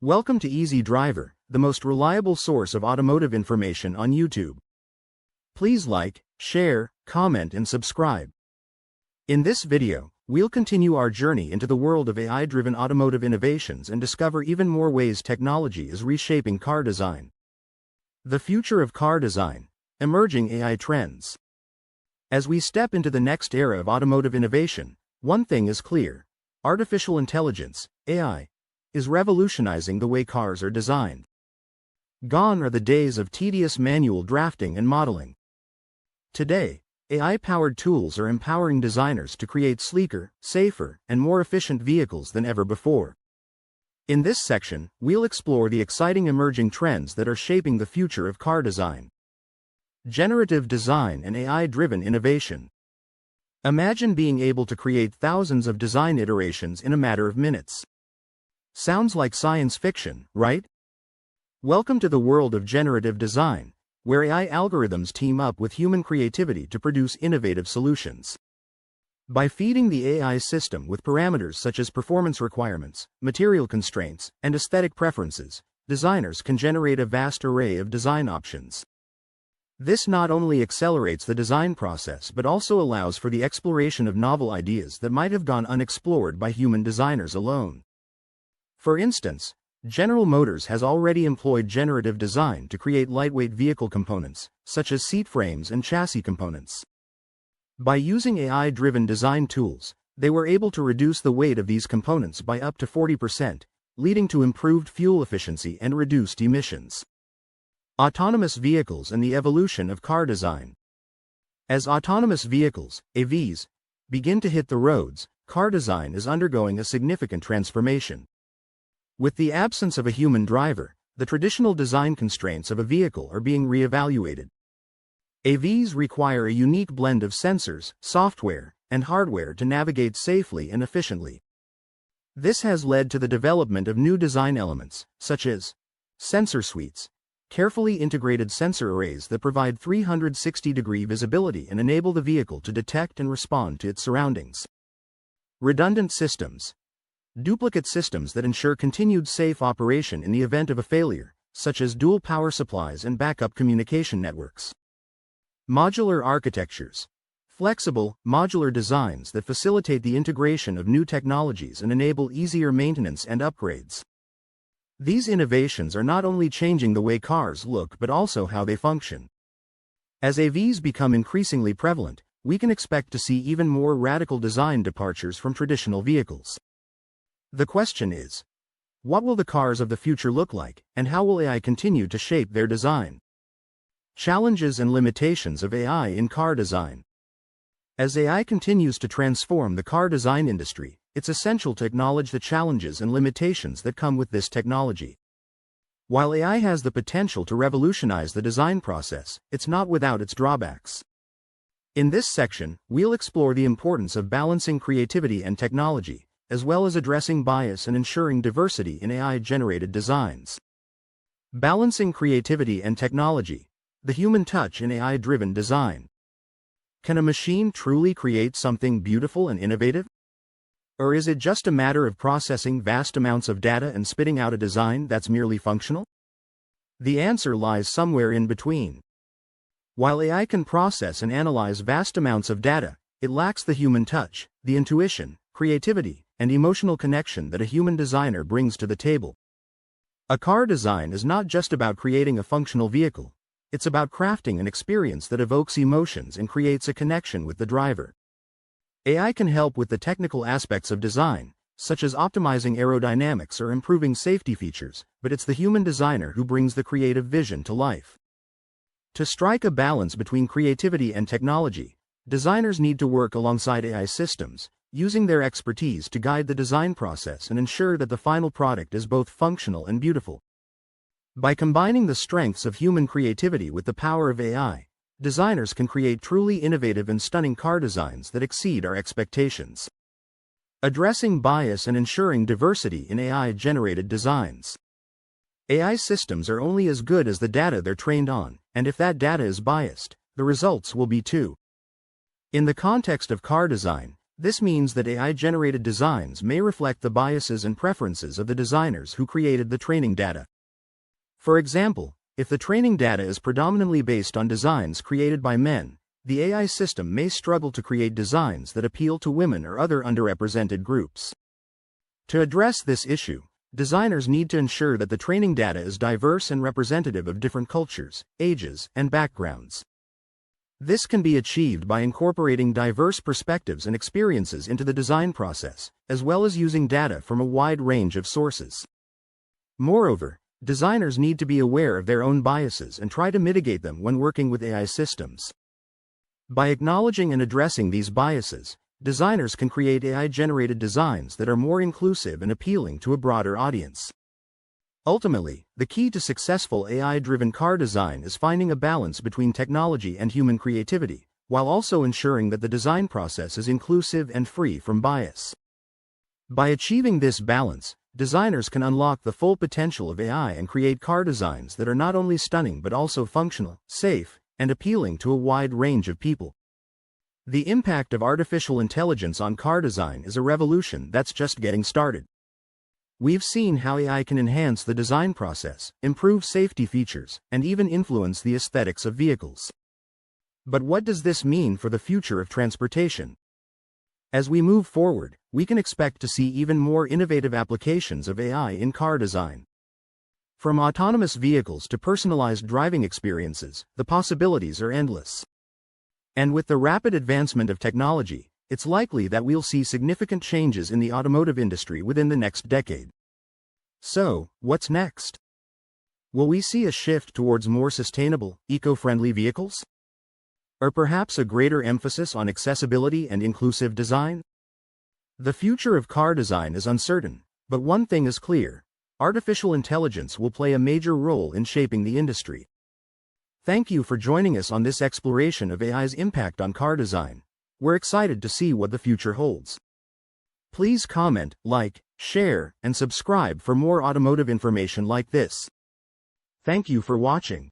Welcome to Easy Driver, the most reliable source of automotive information on YouTube. Please like, share, comment and subscribe. In this video, we'll continue our journey into the world of AI-driven automotive innovations and discover even more ways technology is reshaping car design. The future of car design, emerging AI trends. As we step into the next era of automotive innovation, one thing is clear: artificial intelligence, AI, is revolutionizing the way cars are designed. Gone are the days of tedious manual drafting and modeling. Today, AI-powered tools are empowering designers to create sleeker, safer, and more efficient vehicles than ever before. In this section, we'll explore the exciting emerging trends that are shaping the future of car design. Generative design and AI-driven innovation. Imagine being able to create thousands of design iterations in a matter of minutes. Sounds like science fiction, right? Welcome to the world of generative design, where AI algorithms team up with human creativity to produce innovative solutions. By feeding the AI system with parameters such as performance requirements, material constraints, and aesthetic preferences, designers can generate a vast array of design options. This not only accelerates the design process but also allows for the exploration of novel ideas that might have gone unexplored by human designers alone. For instance, General Motors has already employed generative design to create lightweight vehicle components, such as seat frames and chassis components. By using AI-driven design tools, they were able to reduce the weight of these components by up to 40%, leading to improved fuel efficiency and reduced emissions. Autonomous vehicles and the evolution of car design. As autonomous vehicles, AVs, begin to hit the roads, car design is undergoing a significant transformation. With the absence of a human driver, the traditional design constraints of a vehicle are being re-evaluated. AVs require a unique blend of sensors, software, and hardware to navigate safely and efficiently. This has led to the development of new design elements, such as sensor suites, carefully integrated sensor arrays that provide 360-degree visibility and enable the vehicle to detect and respond to its surroundings. Redundant systems. Duplicate systems that ensure continued safe operation in the event of a failure, such as dual power supplies and backup communication networks. Modular architectures. Flexible, modular designs that facilitate the integration of new technologies and enable easier maintenance and upgrades. These innovations are not only changing the way cars look but also how they function. As AVs become increasingly prevalent, we can expect to see even more radical design departures from traditional vehicles. The question is, what will the cars of the future look like, and how will AI continue to shape their design? Challenges and limitations of AI in car design. As AI continues to transform the car design industry, it's essential to acknowledge the challenges and limitations that come with this technology. While AI has the potential to revolutionize the design process, it's not without its drawbacks. In this section, we'll explore the importance of balancing creativity and technology, as well as addressing bias and ensuring diversity in AI-generated designs. Balancing creativity and technology, the human touch in AI-driven design. Can a machine truly create something beautiful and innovative? Or is it just a matter of processing vast amounts of data and spitting out a design that's merely functional? The answer lies somewhere in between. While AI can process and analyze vast amounts of data, it lacks the human touch, the intuition, creativity, and emotional connection that a human designer brings to the table. A car design is not just about creating a functional vehicle, it's about crafting an experience that evokes emotions and creates a connection with the driver. AI can help with the technical aspects of design, such as optimizing aerodynamics or improving safety features, but it's the human designer who brings the creative vision to life. To strike a balance between creativity and technology, designers need to work alongside AI systems, using their expertise to guide the design process and ensure that the final product is both functional and beautiful. By combining the strengths of human creativity with the power of AI, designers can create truly innovative and stunning car designs that exceed our expectations. Addressing bias and ensuring diversity in AI-generated designs. AI systems are only as good as the data they're trained on, and if that data is biased, the results will be too. In the context of car design, This means that AI-generated designs may reflect the biases and preferences of the designers who created the training data. For example, if the training data is predominantly based on designs created by men, the AI system may struggle to create designs that appeal to women or other underrepresented groups. To address this issue, designers need to ensure that the training data is diverse and representative of different cultures, ages, and backgrounds. This can be achieved by incorporating diverse perspectives and experiences into the design process, as well as using data from a wide range of sources. Moreover, designers need to be aware of their own biases and try to mitigate them when working with AI systems. By acknowledging and addressing these biases, designers can create AI-generated designs that are more inclusive and appealing to a broader audience. Ultimately, the key to successful AI-driven car design is finding a balance between technology and human creativity, while also ensuring that the design process is inclusive and free from bias. By achieving this balance, designers can unlock the full potential of AI and create car designs that are not only stunning but also functional, safe, and appealing to a wide range of people. The impact of artificial intelligence on car design is a revolution that's just getting started. We've seen how AI can enhance the design process, improve safety features, and even influence the aesthetics of vehicles. But what does this mean for the future of transportation? As we move forward, we can expect to see even more innovative applications of AI in car design. From autonomous vehicles to personalized driving experiences, the possibilities are endless. And with the rapid advancement of technology, it's likely that we'll see significant changes in the automotive industry within the next decade. So, what's next? Will we see a shift towards more sustainable, eco-friendly vehicles? Or perhaps a greater emphasis on accessibility and inclusive design? The future of car design is uncertain, but one thing is clear: artificial intelligence will play a major role in shaping the industry. Thank you for joining us on this exploration of AI's impact on car design. We're excited to see what the future holds. Please comment, like, share, and subscribe for more automotive information like this. Thank you for watching.